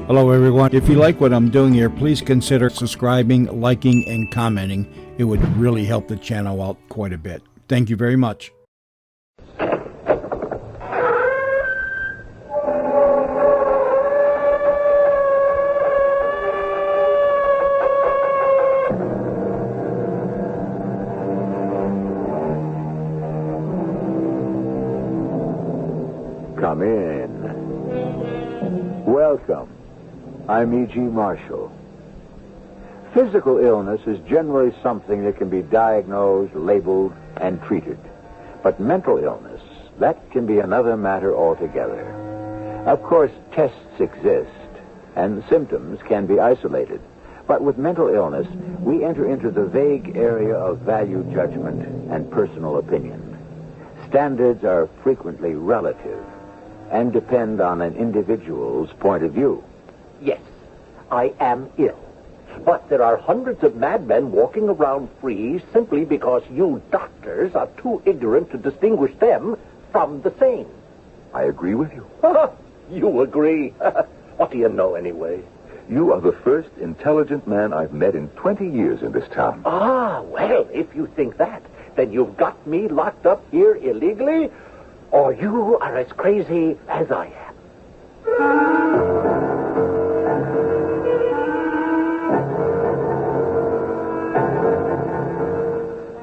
Hello, everyone. If you like what I'm doing here, please consider subscribing, liking, and commenting. It would really help the channel out quite a bit. Thank you very much. Come in. Welcome. I'm E.G. Marshall. Physical illness is generally something that can be diagnosed, labeled, and treated. But mental illness, that can be another matter altogether. Of course, tests exist, and symptoms can be isolated. But with mental illness, we enter into the vague area of value judgment and personal opinion. Standards are frequently relative and depend on an individual's point of view. Yes, I am ill. But there are hundreds of madmen walking around free simply because you doctors are too ignorant to distinguish them from the sane. I agree with you. You agree? What do you know anyway? You are the first intelligent man I've met in 20 years in this town. Ah, well, if you think that, then you've got me locked up here illegally, or you are as crazy as I am.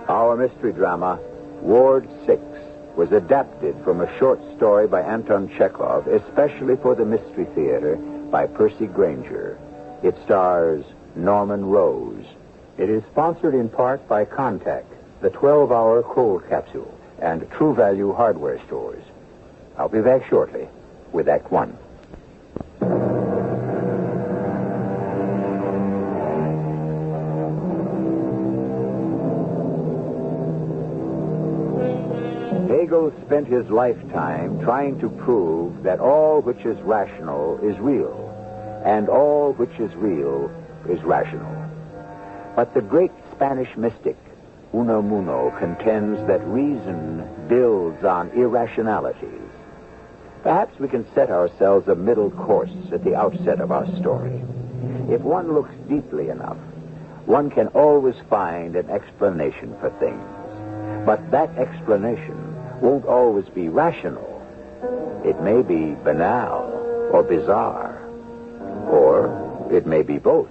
Our mystery drama, Ward 6, was adapted from a short story by Anton Chekhov, especially for the Mystery Theater, by Percy Granger. It stars Norman Rose. It is sponsored in part by Contact, the 12-hour cold capsule, and True Value hardware stores. I'll be back shortly with Act 1. Hegel spent his lifetime trying to prove that all which is rational is real, and all which is real is rational. But the great Spanish mystic, Unamuno, contends that reason builds on irrationalities. Perhaps we can set ourselves a middle course at the outset of our story. If one looks deeply enough, one can always find an explanation for things. But that explanation won't always be rational. It may be banal or bizarre, or it may be both.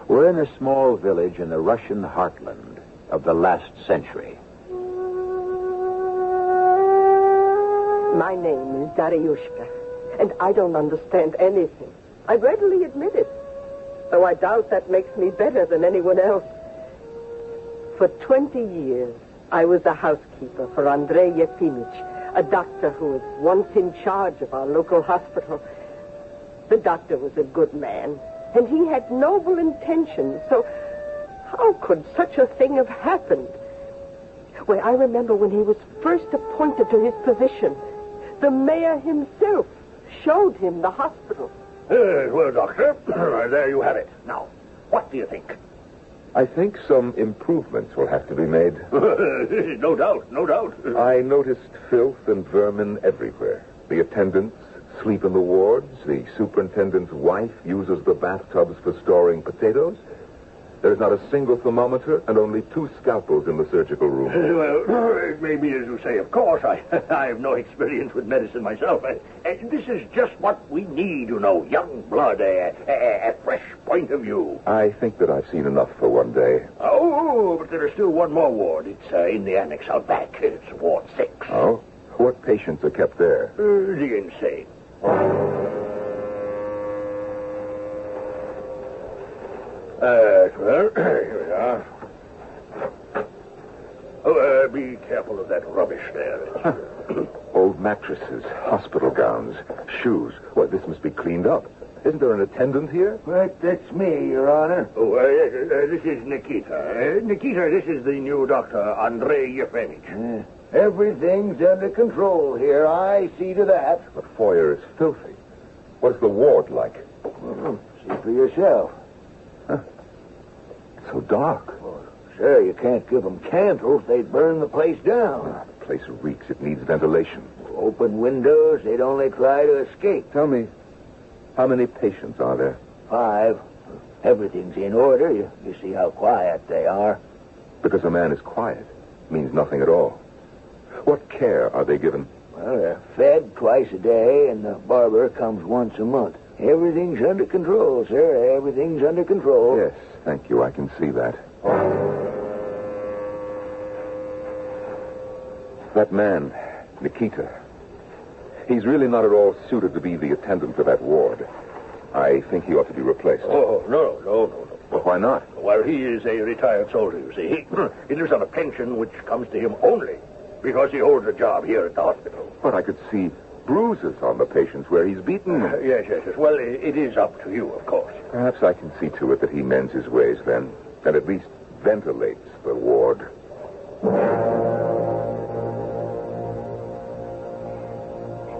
We're in a small village in the Russian heartland of the last century. My name is Dariushka, and I don't understand anything. I readily admit it, though I doubt that makes me better than anyone else. For 20 years, I was the housekeeper for Andrei Yefimych, a doctor who was once in charge of our local hospital. The doctor was a good man, and he had noble intentions, so how could such a thing have happened? Well, I remember when he was first appointed to his position, the mayor himself showed him the hospital. Well, Doctor, there you have it. Now, what do you think? I think some improvements will have to be made. No doubt, no doubt. I noticed filth and vermin everywhere. The attendants sleep in the wards. The superintendent's wife uses the bathtubs for storing potatoes. There's not a single thermometer and only 2 scalpels in the surgical room. Well, it may be as you say, of course. I have no experience with medicine myself. This is just what we need, you know, young blood, a fresh point of view. I think that I've seen enough for one day. Oh, but there is still one more ward. It's in the annex out back. It's Ward 6. Oh? What patients are kept there? The insane. Well, here we are. Oh, be careful of that rubbish there. Old mattresses, hospital gowns, shoes. Well, this must be cleaned up. Isn't there an attendant here? That's me, Your Honor. Oh, this is Nikita. Nikita, this is the new doctor, Andrei Yefimych. Everything's under control here. I see to that. The foyer is filthy. What's the ward like? See for yourself. It's so dark. Well, sir, you can't give them candles. They'd burn the place down. The place reeks. It needs ventilation. Open windows, they'd only try to escape. Tell me, How many patients are there? 5. Everything's in order. You see how quiet they are. Because a man is quiet means nothing at all. What care are they given? Well, they're fed twice a day, and the barber comes once a month. Everything's under control, sir. Everything's under control. Yes, thank you. I can see that. That man, Nikita, he's really not at all suited to be the attendant of that ward. I think he ought to be replaced. Oh, no. Well, why not? Well, he is a retired soldier, you see. He lives on a pension which comes to him only because he holds a job here at the hospital. But I could see bruises on the patients where he's beaten them. Yes. Well, it is up to you, of course. Perhaps I can see to it that he mends his ways then, and at least ventilates the ward.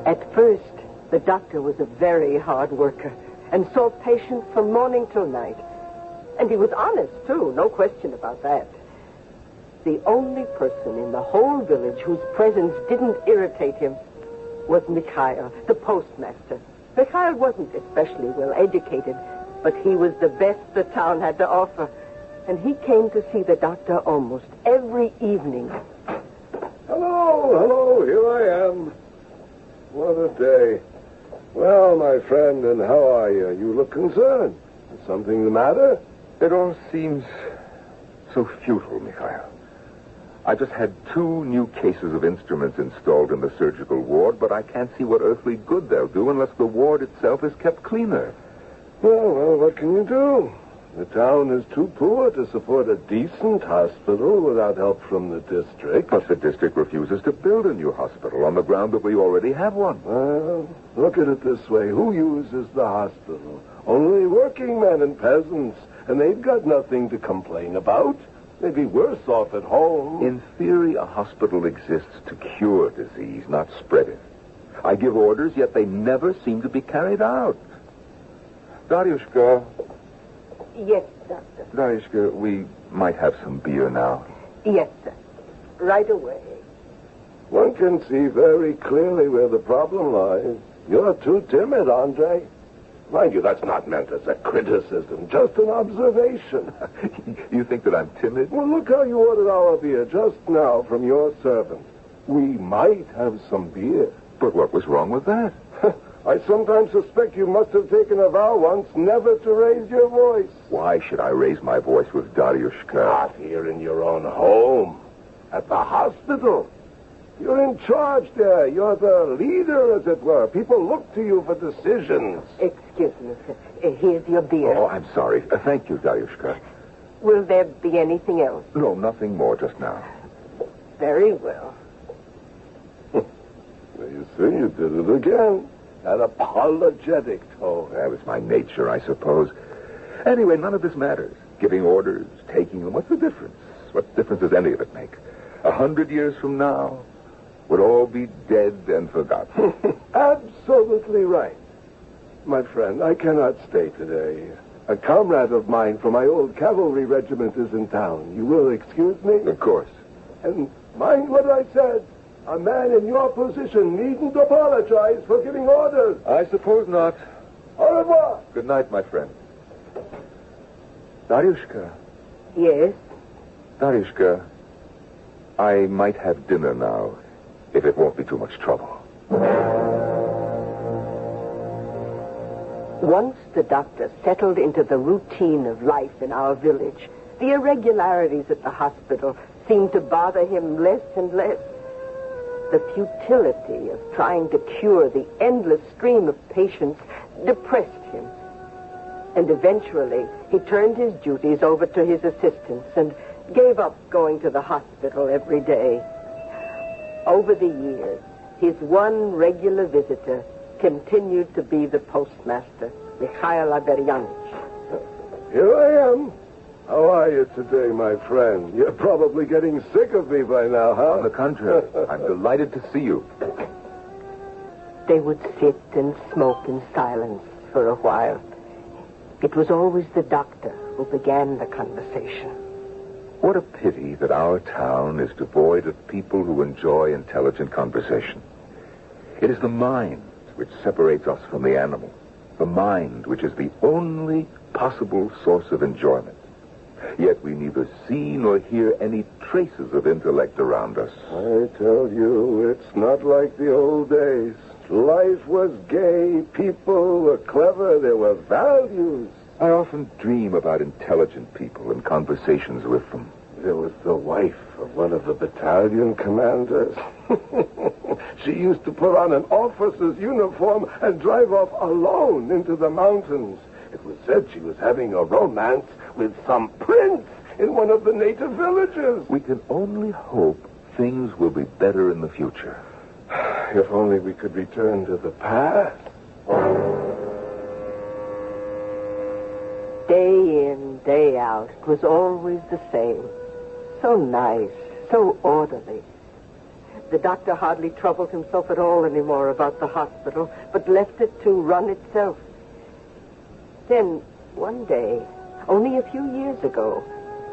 At first, the doctor was a very hard worker and saw patients from morning till night. And he was honest, too, no question about that. The only person in the whole village whose presence didn't irritate him was Mikhail, the postmaster. Mikhail wasn't especially well educated, but he was the best the town had to offer. And he came to see the doctor almost every evening. Hello, here I am. What a day. Well, my friend, and how are you? You look concerned. Is something the matter? It all seems so futile, Mikhail. I just had 2 new cases of instruments installed in the surgical ward, but I can't see what earthly good they'll do unless the ward itself is kept cleaner. Well, what can you do? The town is too poor to support a decent hospital without help from the district. But the district refuses to build a new hospital on the ground that we already have one. Well, look at it this way. Who uses the hospital? Only working men and peasants, and they've got nothing to complain about. They'd be worse off at home. In theory, a hospital exists to cure disease, not spread it. I give orders, yet they never seem to be carried out. Daryushka. Yes, doctor. Daryushka, we might have some beer now. Yes, sir. Right away. One can see very clearly where the problem lies. You're too timid, Andre. Mind you, that's not meant as a criticism, just an observation. You think that I'm timid? Well, look how you ordered our beer just now from your servant. We might have some beer. But what was wrong with that? I sometimes suspect you must have taken a vow once never to raise your voice. Why should I raise my voice with Daryushka? Not here in your own home. At the hospital. You're in charge there. You're the leader, as it were. People look to you for decisions. Excuse me, sir. Here's your beer. Oh, I'm sorry. Thank you, Daryushka. Will there be anything else? No, nothing more just now. Very well. You see, you did it again. That apologetic tone. That was my nature, I suppose. Anyway, none of this matters. Giving orders, taking them, what's the difference? What difference does any of it make? 100 years from now, we'll all be dead and forgotten. Absolutely right. My friend, I cannot stay today. A comrade of mine from my old cavalry regiment is in town. You will excuse me? Of course. And mind what I said. A man in your position needn't apologize for giving orders. I suppose not. Au revoir. Good night, my friend. Daryushka. Yes? Daryushka, I might have dinner now, if it won't be too much trouble. Once the doctor settled into the routine of life in our village, the irregularities at the hospital seemed to bother him less and less. The futility of trying to cure the endless stream of patients depressed him. And eventually, he turned his duties over to his assistants and gave up going to the hospital every day. Over the years, his one regular visitor continued to be the postmaster, Mikhail Averyanich. Here I am. How are you today, my friend? You're probably getting sick of me by now, huh? On the contrary, I'm delighted to see you. They would sit and smoke in silence for a while. It was always the doctor who began the conversation. What a pity that our town is devoid of people who enjoy intelligent conversation. It is the mind which separates us from the animal. The mind, which is the only possible source of enjoyment. Yet we neither see nor hear any traces of intellect around us. I tell you, it's not like the old days. Life was gay, people were clever, there were values. I often dream about intelligent people and conversations with them. There was the wife of one of the battalion commanders. She used to put on an officer's uniform and drive off alone into the mountains. It was said she was having a romance with some prince in one of the native villages. We can only hope things will be better in the future. If only we could return to the past. Day in, day out, it was always the same. So nice, so orderly. The doctor hardly troubled himself at all anymore about the hospital, but left it to run itself. Then, one day, only a few years ago,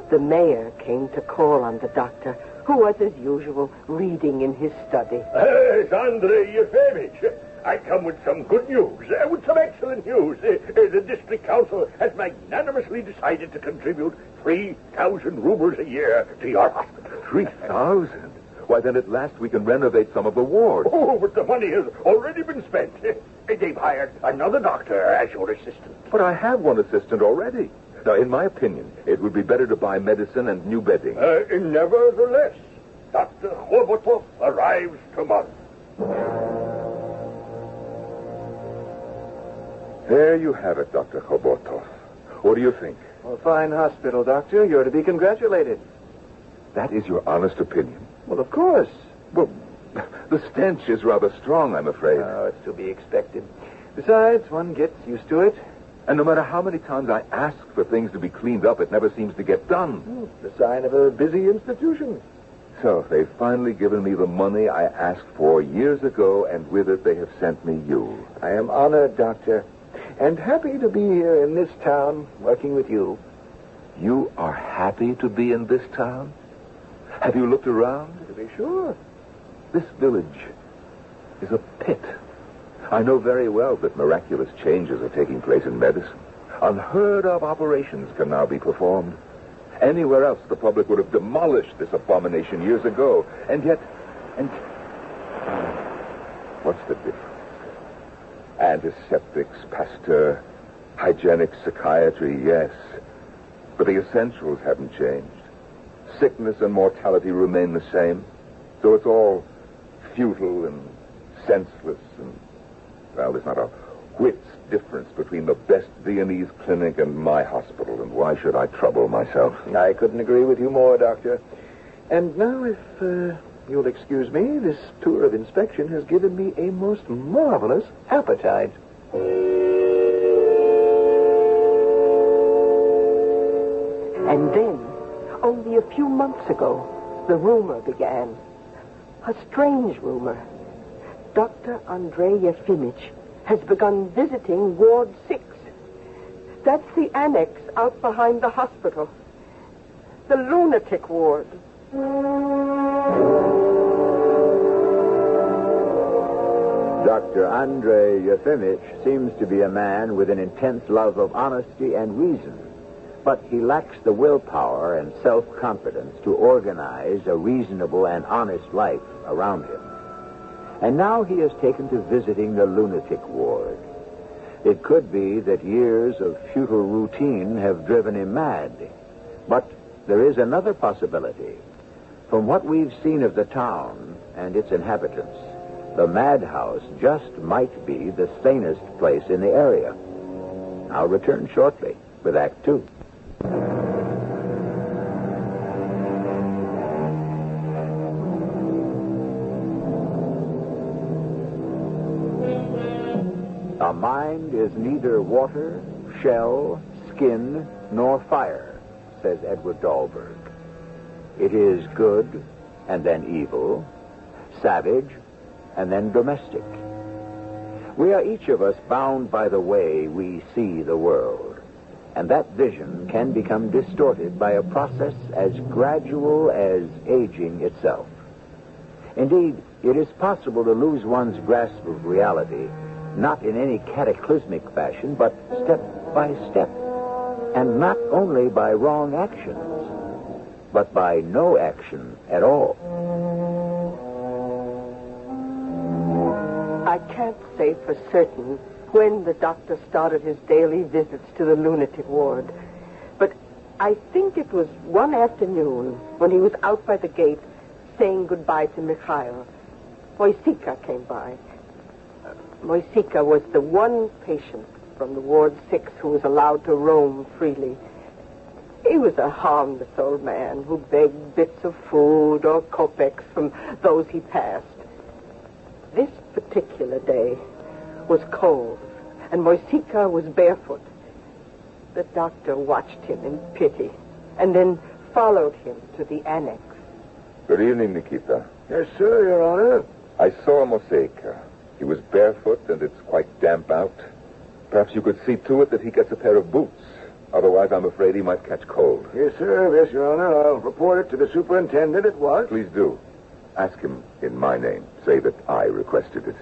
the mayor came to call on the doctor, who was, as usual, reading in his study. It's Andrei Yefimych. I come with some good news, with some excellent news. The district council has magnanimously decided to contribute 3,000 rubles a year to your hospital. 3,000? Why, then at last we can renovate some of the wards. Oh, but the money has already been spent. They've hired another doctor as your assistant. But I have one assistant already. Now, in my opinion, it would be better to buy medicine and new bedding. Nevertheless, Dr. Khobotov arrives tomorrow. There you have it, Dr. Khobotov. What do you think? A fine hospital, Doctor. You're to be congratulated. That is your honest opinion? Well, of course. Well, the stench is rather strong, I'm afraid. Oh, it's to be expected. Besides, one gets used to it. And no matter how many times I ask for things to be cleaned up, it never seems to get done. The sign of a busy institution. So they've finally given me the money I asked for years ago, and with it they have sent me you. I am honored, Doctor, and happy to be here in this town working with you. You are happy to be in this town? Have you looked around? To be sure. This village is a pit. I know very well that miraculous changes are taking place in medicine. Unheard of operations can now be performed. Anywhere else, the public would have demolished this abomination years ago. And yet, what's the difference? Antiseptics, pasteur, hygienic psychiatry, yes. But the essentials haven't changed. Sickness and mortality remain the same. So it's all futile and senseless and, well, there's not a whit's difference between the best Viennese clinic and my hospital, and why should I trouble myself? I couldn't agree with you more, Doctor. And now, if you'll excuse me, this tour of inspection has given me a most marvelous appetite. And then, only a few months ago, the rumor began. A strange rumor. Dr. Andrei Yefimych has begun visiting Ward 6. That's the annex out behind the hospital. The lunatic ward. Dr. Andrei Yefimych seems to be a man with an intense love of honesty and reason, but he lacks the willpower and self-confidence to organize a reasonable and honest life around him. And now he has taken to visiting the lunatic ward. It could be that years of futile routine have driven him mad. But there is another possibility. From what we've seen of the town and its inhabitants, the madhouse just might be the sanest place in the area. I'll return shortly with Act 2. A mind is neither water, shell, skin, nor fire, says Edward Dahlberg. It is good and then evil, savage and then domestic. We are each of us bound by the way we see the world, and that vision can become distorted by a process as gradual as aging itself. Indeed, it is possible to lose one's grasp of reality not in any cataclysmic fashion, but step by step. And not only by wrong actions, but by no action at all. I can't say for certain when the doctor started his daily visits to the lunatic ward, but I think it was one afternoon when he was out by the gate saying goodbye to Mikhail. Moisika came by. Moisika was the one patient from the Ward 6 who was allowed to roam freely. He was a harmless old man who begged bits of food or kopecks from those he passed. This particular day was cold, and Moisika was barefoot. The doctor watched him in pity and then followed him to the annex. Good evening, Nikita. Yes, sir, Your Honor. I saw Moseika. He was barefoot, and it's quite damp out. Perhaps you could see to it that he gets a pair of boots. Otherwise, I'm afraid he might catch cold. Yes, sir. Yes, Your Honor. I'll report it to the superintendent at once. Please do. Ask him in my name. Say that I requested it.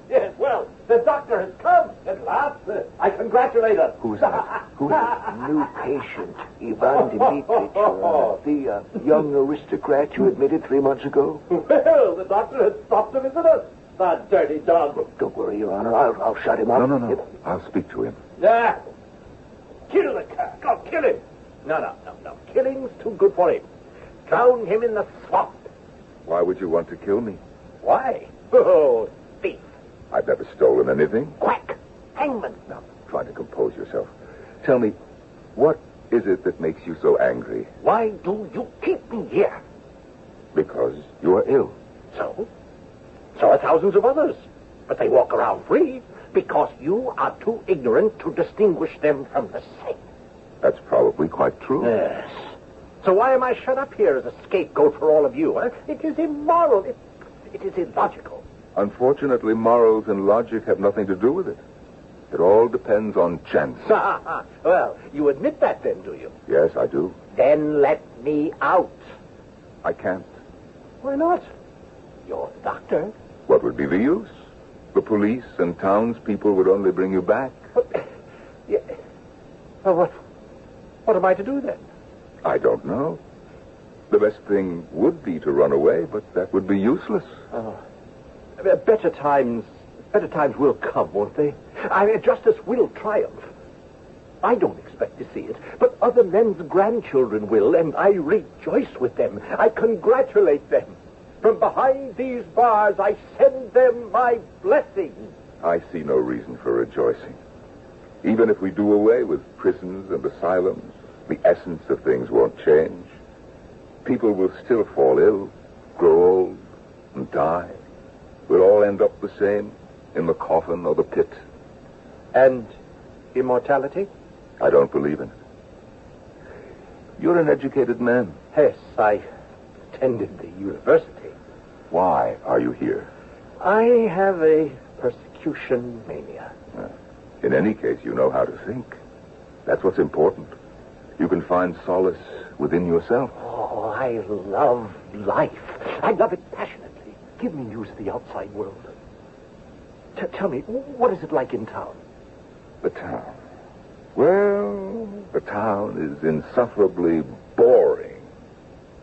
Yes, well, the doctor has come at last. I congratulate us. Who's that? Who's that? New patient, Ivan Dmitritch, Your Honor. The young aristocrat you admitted 3 months ago. Well, the doctor has stopped to visit us. The dirty dog. Don't worry, Your Honor. I'll shut him up. No. I'll speak to him. Yeah. Kill the cat. Go, kill him. No. Killing's too good for him. Drown him in the swamp. Why would you want to kill me? Why? Oh, thief. I've never stolen anything. Quack. Hangman. Now, try to compose yourself. Tell me, what is it that makes you so angry? Why do you keep me here? Because you are ill. So are thousands of others. But they walk around free because you are too ignorant to distinguish them from the sick. That's probably quite true. Yes. So why am I shut up here as a scapegoat for all of you? Huh? It is immoral. It is illogical. Unfortunately, morals and logic have nothing to do with it. It all depends on chance. Well, you admit that then, do you? Yes, I do. Then let me out. I can't. Why not? You're the doctor. What would be the use? The police and townspeople would only bring you back. Well, what am I to do then? I don't know. The best thing would be to run away, but that would be useless. Better times will come, won't they? Justice will triumph. I don't expect to see it, but other men's grandchildren will, and I rejoice with them. I congratulate them. From behind these bars, I send them my blessing. I see no reason for rejoicing. Even if we do away with prisons and asylums, the essence of things won't change. People will still fall ill, grow old, and die. We'll all end up the same, in the coffin or the pit. And immortality? I don't believe in it. You're an educated man. Yes, I attended the university. Why are you here? I have a persecution mania. In any case, you know how to think. That's what's important. You can find solace within yourself. Oh, I love life. I love it passionately. Give me news of the outside world. Tell me, what is it like in town? The town. Well, the town is insufferably boring.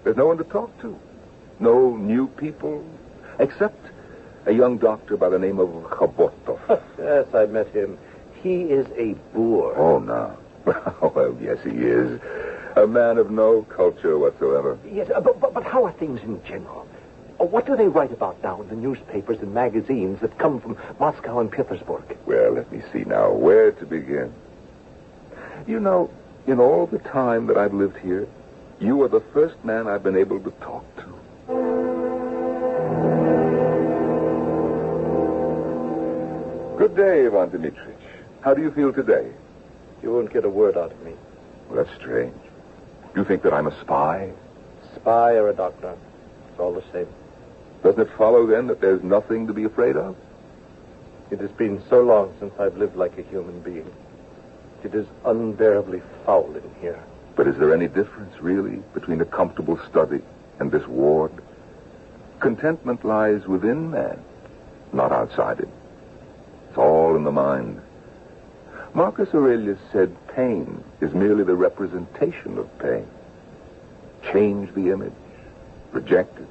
There's no one to talk to. No new people, except a young doctor by the name of Khabotov. Yes, I met him. He is a boor. Oh, no. Well, yes, he is. A man of no culture whatsoever. Yes, but how are things in general? What do they write about now in the newspapers and magazines that come from Moscow and Petersburg? Well, let me see now. Where to begin? You know, in all the time that I've lived here, you are the first man I've been able to talk to. Good day, Ivan Dmitritch. How do you feel today? You won't get a word out of me. Well, that's strange. You think that I'm a spy? Spy or a doctor. It's all the same. Doesn't it follow, then, that there's nothing to be afraid of? It has been so long since I've lived like a human being. It is unbearably foul in here. But is there any difference, really, between a comfortable study and this ward? Contentment lies within man, not outside it. It's all in the mind. Marcus Aurelius said pain is merely the representation of pain. Change the image, reject it,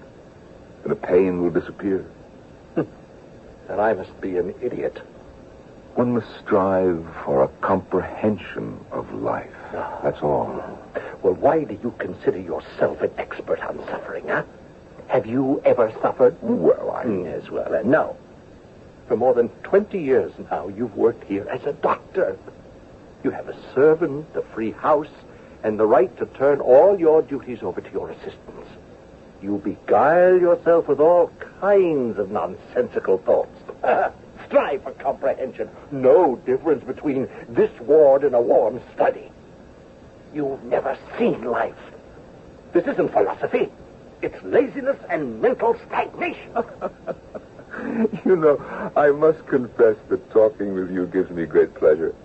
and the pain will disappear. Then I must be an idiot. One must strive for a comprehension of life. That's all. Well, why do you consider yourself an expert on suffering, huh? Have you ever suffered? Well, Yes, well, no. For more than 20 years now, you've worked here as a doctor. You have a servant, a free house, and the right to turn all your duties over to your assistants. You beguile yourself with all kinds of nonsensical thoughts. Strive for comprehension. No difference between this ward and a warm study. You've never seen life. This isn't philosophy. It's laziness and mental stagnation. You know, I must confess that talking with you gives me great pleasure.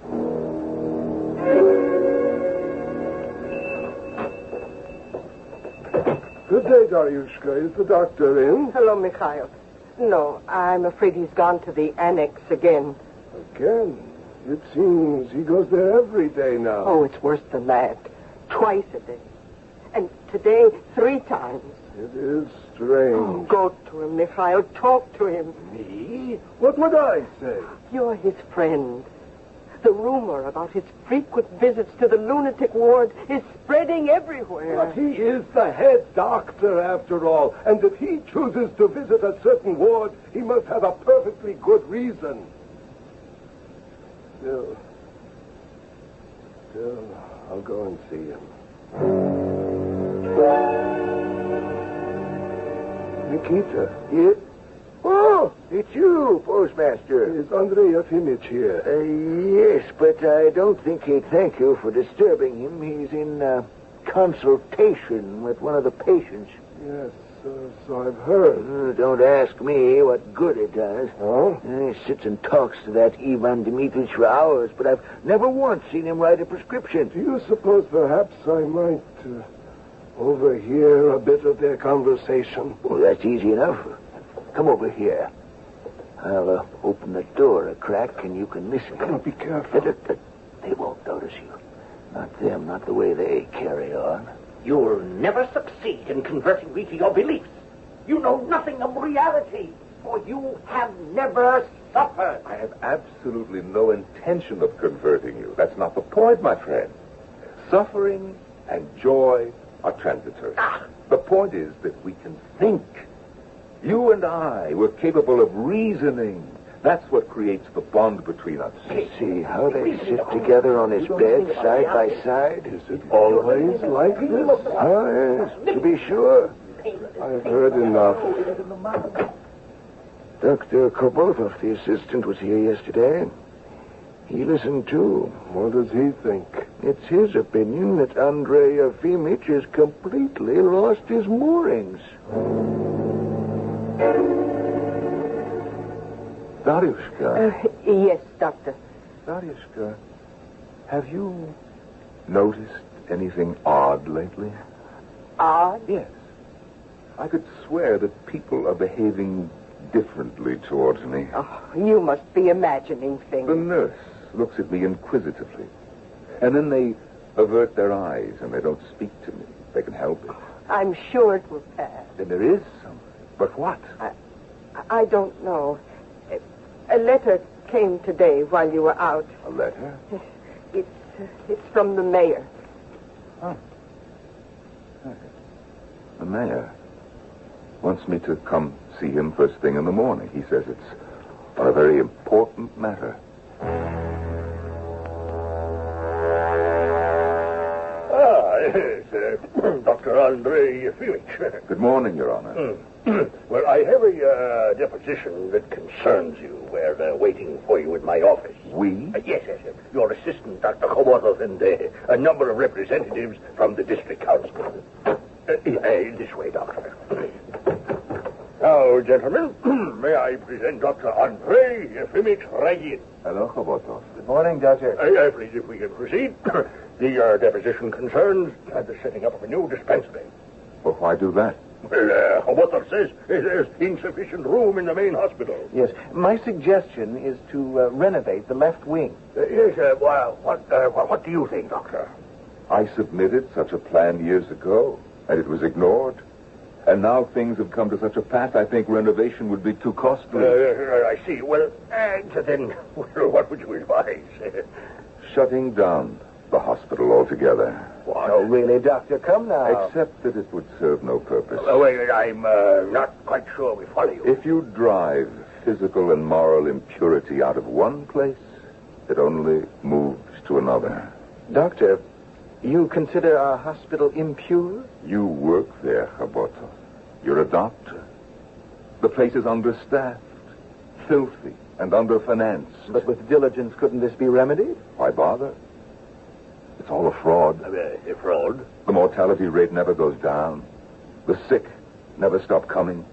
Good day, Daryushka. Is the doctor in? Hello, Mikhail. No, I'm afraid he's gone to the annex again. Again? It seems he goes there every day now. Oh, it's worse than that. Twice a day. And today, 3 times. It is strange. Oh, go to him, Mikhail. Talk to him. Me? What would I say? You're his friend. The rumor about his frequent visits to the lunatic ward is spreading everywhere. But he is the head doctor, after all. And if he chooses to visit a certain ward, he must have a perfectly good reason. Still, I'll go and see him. Nikita. Yeah? Oh, it's you, postmaster. Is Andrei Yefimych here? Yes, but I don't think he'd thank you for disturbing him. He's in consultation with one of the patients. Yes, so I've heard. Don't ask me what good it does. Oh? He sits and talks to that Ivan Dmitritch for hours, but I've never once seen him write a prescription. Do you suppose perhaps I might overhear a bit of their conversation? Well, that's easy enough. Come over here. I'll open the door a crack and you can listen. Oh, be careful. They won't notice you. Not them, not the way they carry on. You'll never succeed in converting me to your beliefs. You know nothing of reality, for you have never suffered. I have absolutely no intention of converting you. That's not the point, my friend. Suffering and joy are transitory. The point is that we can think. You and I were capable of reasoning. That's what creates the bond between us. See how they sit together on his bed, side by side? Is it always like this? Oh, yes, to be sure. I've heard enough. Dr. Kobotov, the assistant, was here yesterday. He listened, too. What does he think? It's his opinion that Andrei Yefimych has completely lost his moorings. Daryushka. Yes, Doctor. Daryushka, have you noticed anything odd lately? Odd? Yes. I could swear that people are behaving differently towards me. Oh, you must be imagining things. The nurse looks at me inquisitively, and then they avert their eyes and they don't speak to me. They can help it. I'm sure it will pass. Then there is something. But what? I don't know. A letter came today while you were out. A letter? It's from the mayor. Oh. The mayor wants me to come see him first thing in the morning. He says it's a very important matter. Yes, Dr. Andrei Yefimych. Good morning, Your Honor. Well, I have a deposition that concerns you. We're waiting for you in my office. We? Yes. Your assistant, Dr. Kobotov, and a number of representatives from the district council. This way, Doctor. Now, gentlemen, may I present Dr. Andrei Yefimych Ragin. Hello, Kobotov. Good morning, Doctor. Please, if we can proceed. The deposition concerns the setting up of a new dispensary. Well, why do that? Well, what says there's insufficient room in the main hospital. Yes. My suggestion is to renovate the left wing. Yes, well, what do you think, Doctor? I submitted such a plan years ago, and it was ignored. And now things have come to such a pass, I think renovation would be too costly. I see. Well, then, what would you advise? Shutting down the hospital altogether. What? Oh, really, Doctor? Come now. Except that it would serve no purpose. Wait, I'm not quite sure we follow you. If you drive physical and moral impurity out of one place, it only moves to another. Doctor, you consider our hospital impure? You work there, Roboto. You're a doctor. The place is understaffed, filthy, and underfinanced. But with diligence, couldn't this be remedied? Why bother? It's all a fraud. A fraud? The mortality rate never goes down. The sick never stop coming.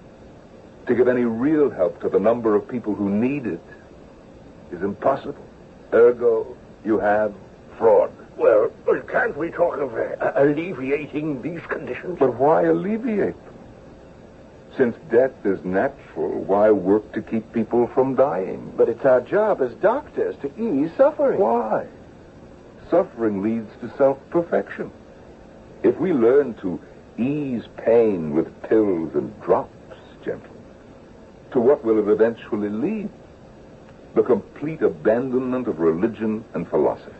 To give any real help to the number of people who need it is impossible. Ergo, you have fraud. Well, can't we talk of alleviating these conditions? But why alleviate them? Since death is natural, why work to keep people from dying? But it's our job as doctors to ease suffering. Why? Suffering leads to self-perfection. If we learn to ease pain with pills and drops, gentlemen, to what will it eventually lead? The complete abandonment of religion and philosophy.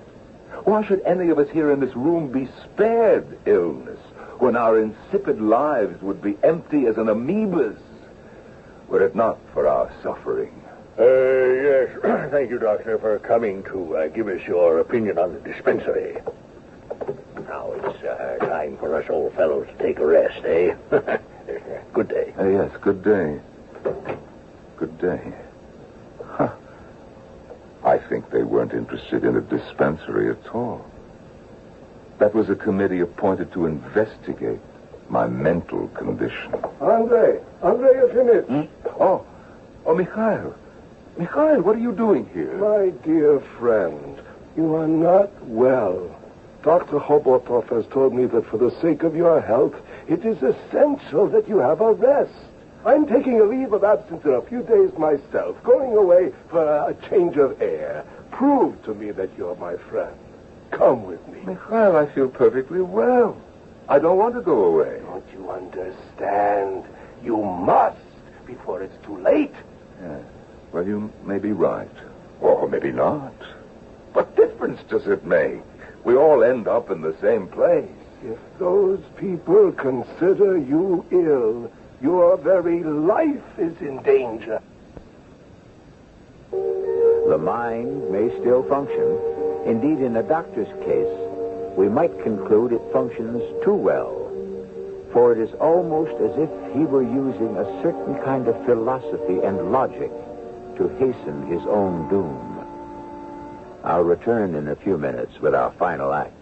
Why should any of us here in this room be spared illness when our insipid lives would be empty as an amoeba's, were it not for our suffering? Yes. Thank you, Doctor, for coming to give us your opinion on the dispensary. Now it's time for us old fellows to take a rest, eh? Good day. Yes, good day. Good day. Huh. I think they weren't interested in a dispensary at all. That was a committee appointed to investigate my mental condition. Andrei Yefimich. Oh, Mikhail. Mikhail, what are you doing here? My dear friend, you are not well. Dr. Hobotov has told me that for the sake of your health, it is essential that you have a rest. I'm taking a leave of absence in a few days myself, going away for a change of air. Prove to me that you're my friend. Come with me. Mikhail, I feel perfectly well. I don't want to go away. Don't you understand? You must before it's too late. Yes. Well, you may be right. Or maybe not. What difference does it make? We all end up in the same place. If those people consider you ill, your very life is in danger. The mind may still function. Indeed, in a doctor's case, we might conclude it functions too well. For it is almost as if he were using a certain kind of philosophy and logic to hasten his own doom. I'll return in a few minutes with our final act.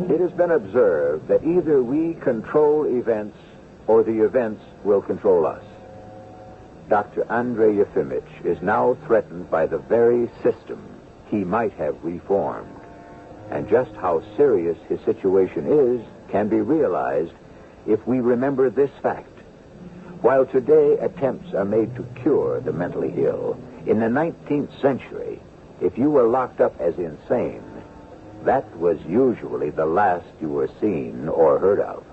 It has been observed that either we control events or the events will control us. Dr. Andrei Yefimich is now threatened by the very system he might have reformed. And just how serious his situation is can be realized if we remember this fact. While today attempts are made to cure the mentally ill, in the 19th century, if you were locked up as insane, that was usually the last you were seen or heard of.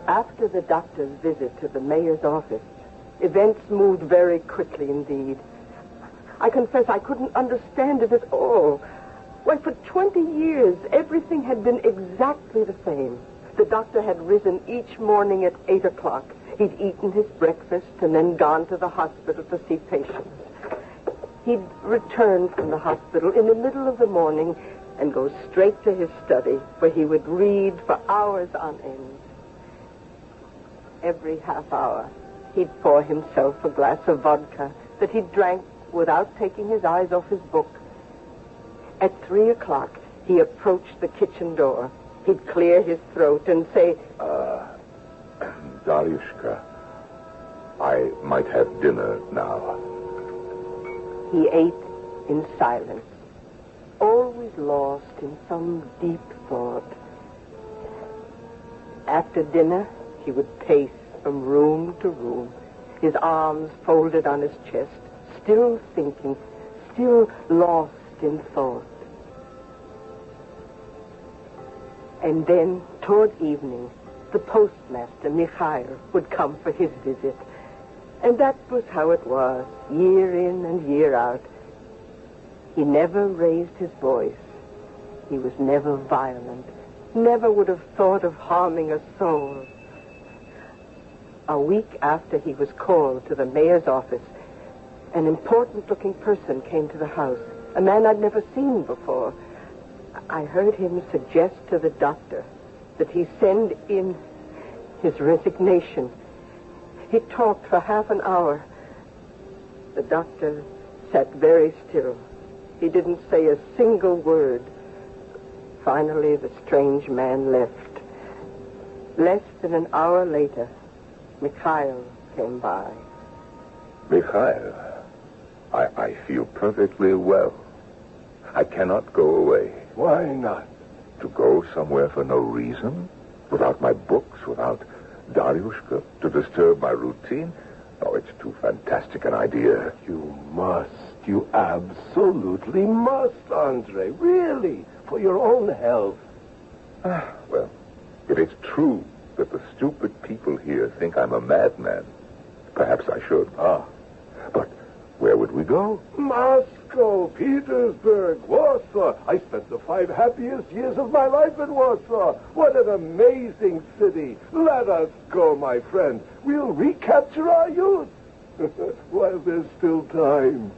After the doctor's visit to the mayor's office, events moved very quickly indeed. I confess I couldn't understand it at all. Why, for 20 years, everything had been exactly the same. The doctor had risen each morning at 8 o'clock. He'd eaten his breakfast and then gone to the hospital to see patients. He'd return from the hospital in the middle of the morning and go straight to his study, where he would read for hours on end. Every half hour, he'd pour himself a glass of vodka that he drank without taking his eyes off his book. At 3 o'clock, he approached the kitchen door. He'd clear his throat and say, Daryushka, I might have dinner now. He ate in silence, always lost in some deep thought. After dinner, he would pace from room to room, his arms folded on his chest, still thinking, still lost in thought. And then, toward evening, the postmaster, Mikhail, would come for his visit. And that was how it was, year in and year out. He never raised his voice. He was never violent, never would have thought of harming a soul. A week after he was called to the mayor's office, an important-looking person came to the house, a man I'd never seen before. I heard him suggest to the doctor that he send in his resignation. He talked for half an hour. The doctor sat very still. He didn't say a single word. Finally, the strange man left. Less than an hour later, Mikhail came by. Mikhail, I feel perfectly well. I cannot go away. Why not? To go somewhere for no reason? Without my books, without Daryushka, to disturb my routine? Oh, it's too fantastic an idea. You must. You absolutely must, Andre. Really. For your own health. Well, if it's true that the stupid people here think I'm a madman, perhaps I should. But where would we go? Moscow, Petersburg, Warsaw. I spent the 5 happiest years of my life in Warsaw. What an amazing city. Let us go, my friend. We'll recapture our youth while there's still time.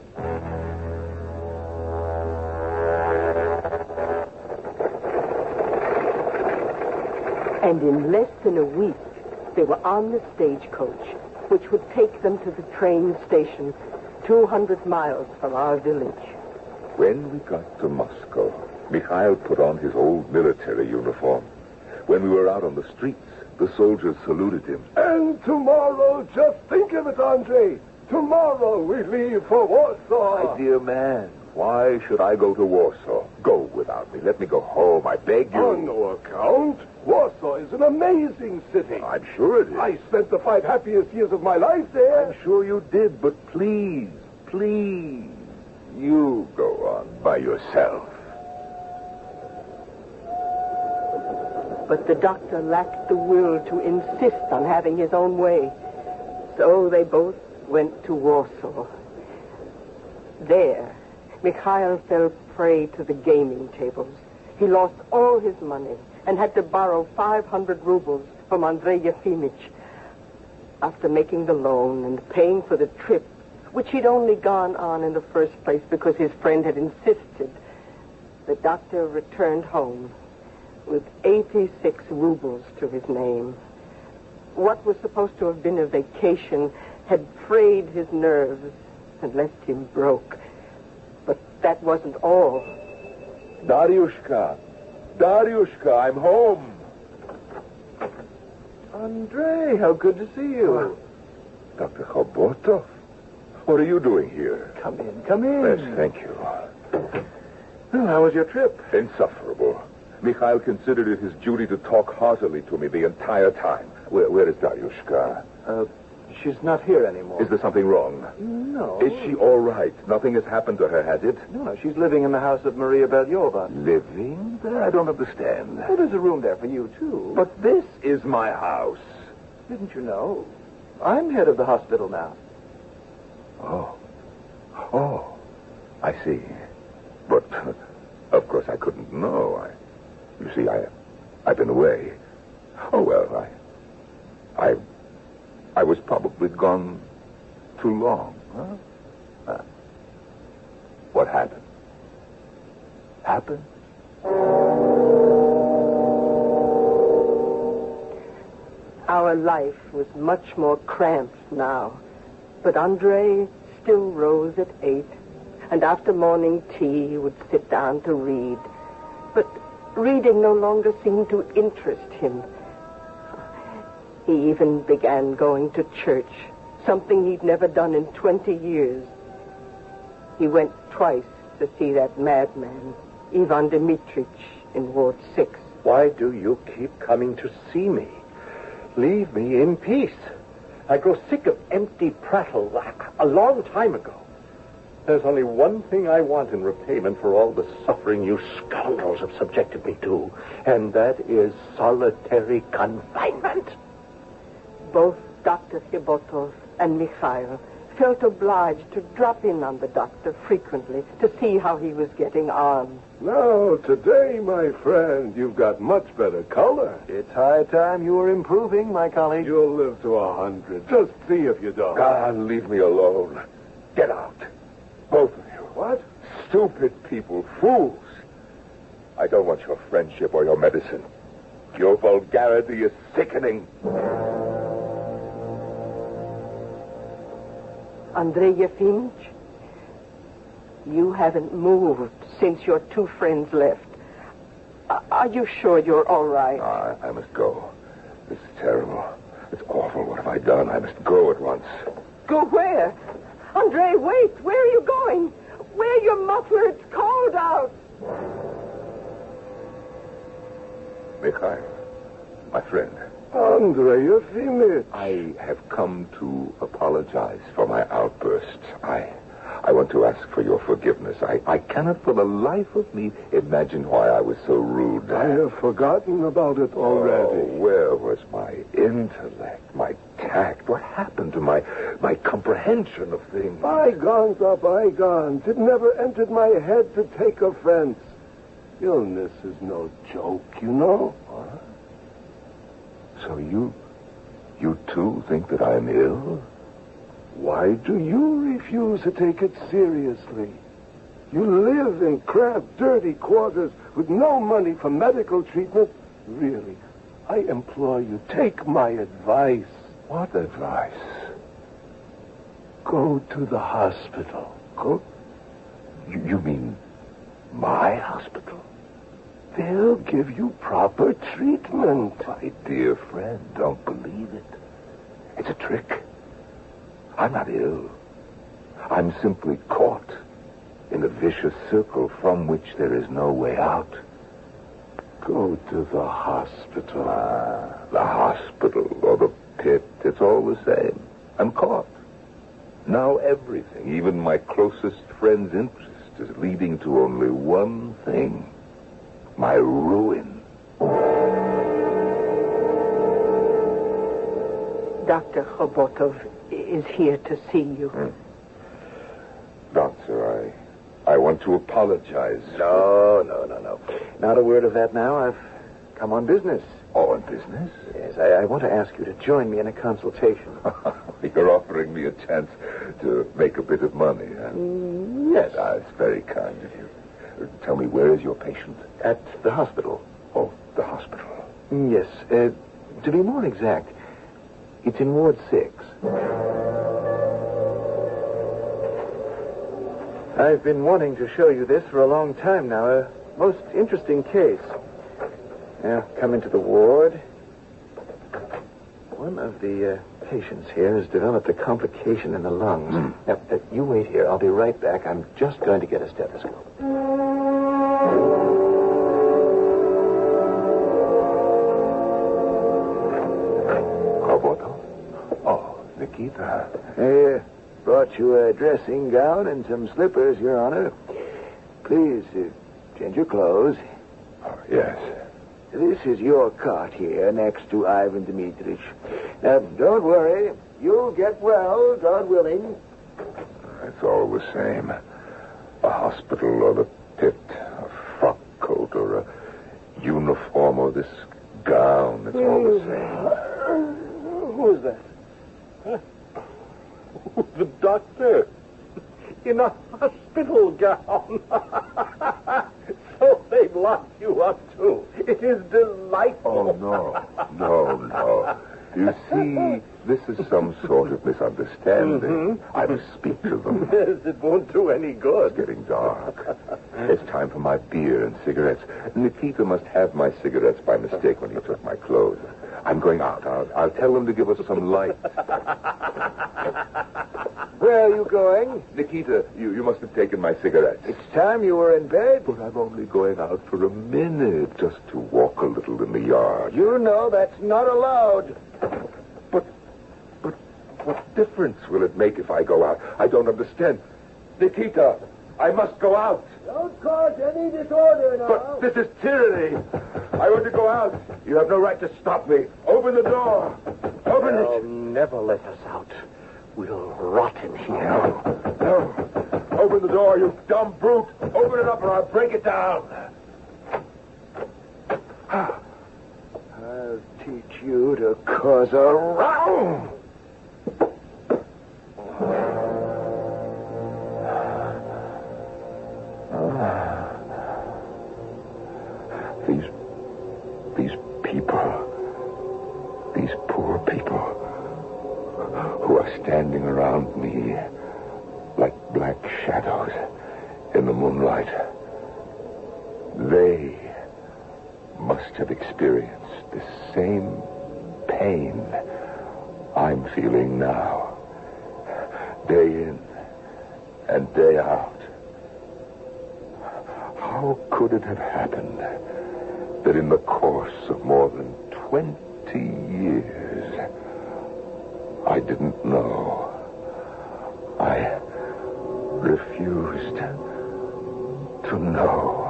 And in less than a week, they were on the stagecoach, which would take them to the train station 200 miles from our village. When we got to Moscow, Mikhail put on his old military uniform. When we were out on the streets, the soldiers saluted him. And tomorrow, just think of it, Andre. Tomorrow we leave for Warsaw. My dear man, why should I go to Warsaw? Go without me. Let me go home, I beg you. On no account. Warsaw is an amazing city. I'm sure it is. I spent the 5 happiest years of my life there. I'm sure you did, but please, you go on by yourself. But the doctor lacked the will to insist on having his own way. So they both went to Warsaw. There, Mikhail fell prey to the gaming tables. He lost all his money and had to borrow 500 rubles from Andrei Yefimych. After making the loan and paying for the trip, which he'd only gone on in the first place because his friend had insisted, the doctor returned home with 86 rubles to his name. What was supposed to have been a vacation had frayed his nerves and left him broke. But that wasn't all. Daryushka, I'm home. Andre, how good to see you. Dr. Khobotov, what are you doing here? Come in. Yes, thank you. Well, how was your trip? Insufferable. Mikhail considered it his duty to talk heartily to me the entire time. Where is Daryushka? She's not here anymore. Is there something wrong? No. Is she all right? Nothing has happened to her, has it? No, she's living in the house of Maria Belyova. Living there? I don't understand. Well, there's a room there for you, too. But this is my house. Didn't you know? I'm head of the hospital now. Oh, I see. But, of course, I couldn't know. You see, I've been away. Oh, well, I was probably gone too long. Huh? What happened? Our life was much more cramped now. But Andre still rose at 8, and after morning tea would sit down to read. But reading no longer seemed to interest him. He even began going to church, something he'd never done in 20 years. He went twice to see that madman, Ivan Dmitrich, in Ward 6. Why do you keep coming to see me? Leave me in peace. I grow sick of empty prattle a long time ago. There's only one thing I want in repayment for all the suffering you scoundrels have subjected me to, and that is solitary confinement. Both Dr. Khibotov and Mikhail felt obliged to drop in on the doctor frequently to see how he was getting on. Now, today, my friend, you've got much better color. It's high time you were improving, my colleague. You'll live to 100. Just see if you don't. God, leave me alone. Get out. Both of you. What? Stupid people, fools. I don't want your friendship or your medicine. Your vulgarity is sickening. Andrei Yefimовich, you haven't moved since your two friends left. Are you sure you're all right? I must go. This is terrible. It's awful. What have I done? I must go at once. Go where? Andrei, wait. Where are you going? Wear your muffler. It's cold out. Mikhail, my friend. Andrei Yefimовich. I have come to apologize for my outburst. I want to ask for your forgiveness. I cannot for the life of me imagine why I was so rude. I have forgotten about it already. Oh, where was my intellect, my tact? What happened to my comprehension of things? Bygones are bygones. It never entered my head to take offense. Illness is no joke, you know. What? So you too think that I'm ill? Why do you refuse to take it seriously? You live in cramped, dirty quarters with no money for medical treatment. Really, I implore you, take my advice. What advice? Go to the hospital. Go? You mean my hospital? They'll give you proper treatment. Oh, my dear friend, don't believe it. It's a trick. I'm not ill. I'm simply caught in a vicious circle from which there is no way out. Go to the hospital. The hospital or the pit, it's all the same. I'm caught. Now everything, even my closest friend's interest, is leading to only one thing. My ruin. Dr. Khibotov is here to see you. Doctor, I want to apologize. No. Not a word of that now. I've come on business. Oh, on business? Yes, I want to ask you to join me in a consultation. You're offering me a chance to make a bit of money, huh? Yes. It's very kind of you. Tell me, where is your patient? At the hospital. Oh, the hospital. Yes. To be more exact, it's in Ward 6. I've been wanting to show you this for a long time now. A most interesting case. Now, come into the ward. One of the patients here has developed a complication in the lungs. Now, you wait here. I'll be right back. I'm just going to get a stethoscope. Oh, Nikita. I brought you a dressing gown and some slippers, Your Honor. Please, change your clothes. Oh, yes. This is your cot here next to Ivan Dmitrich. Now, don't worry. You'll get well, God willing. It's all the same. A hospital or the pit, a frock coat or a uniform or this gown. It's all the same. Who's that? Huh? The doctor. In a hospital gown. So they've locked you up, too. It is delightful. Oh, no. You see, this is some sort of misunderstanding. I must speak to them. Yes, it won't do any good. It's getting dark. It's time for my beer and cigarettes. Nikita must have my cigarettes by mistake when he took my clothes. I'm going out. I'll tell them to give us some light. Where are you going? Nikita, you must have taken my cigarettes. It's time you were in bed. But I'm only going out for a minute, just to walk a little in the yard. You know that's not allowed. But what difference will it make if I go out? I don't understand. Nikita, I must go out. Don't cause any disorder now. But this is tyranny. I want to go out. You have no right to stop me. Open the door. Open They'll it. never let us out. We'll rot in here. No. Open the door, you dumb brute. Open it up or I'll break it down. I'll teach you to cause a row. These poor people who are standing around me like black shadows in the moonlight, they must have experienced the same pain I'm feeling now, day in and day out. How could it have happened that in the course of more than 20 years, I didn't know? I refused to know.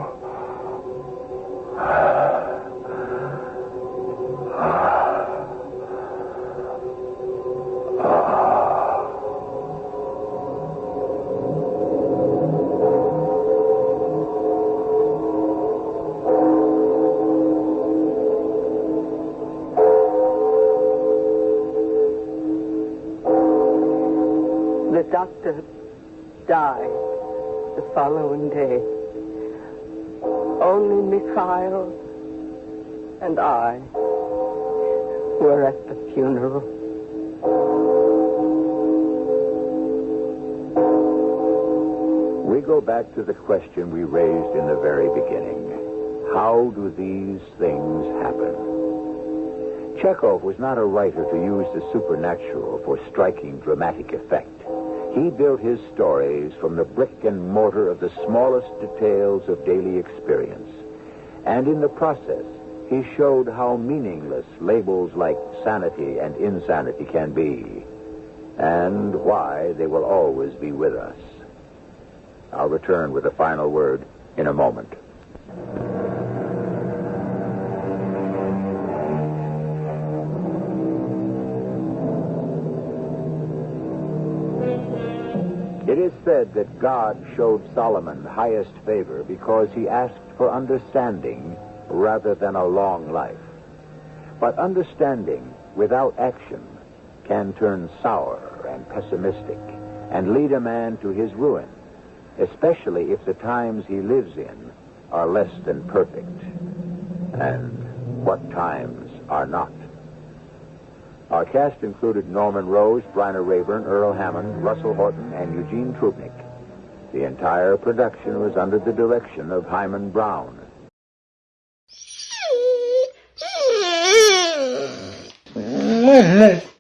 The doctor died the following day. Only Mikhail and I were at the funeral. We go back to the question we raised in the very beginning. How do these things happen? Chekhov was not a writer to use the supernatural for striking dramatic effect. He built his stories from the brick and mortar of the smallest details of daily experience. And in the process, he showed how meaningless labels like sanity and insanity can be, and why they will always be with us. I'll return with a final word in a moment. It is said that God showed Solomon highest favor because he asked for understanding rather than a long life. But understanding without action can turn sour and pessimistic and lead a man to his ruin, especially if the times he lives in are less than perfect. And what times are not? Our cast included Norman Rose, Bryna Raeburn, Earl Hammond, Russell Horton, and Eugene Troobnick. The entire production was under the direction of Hyman Brown.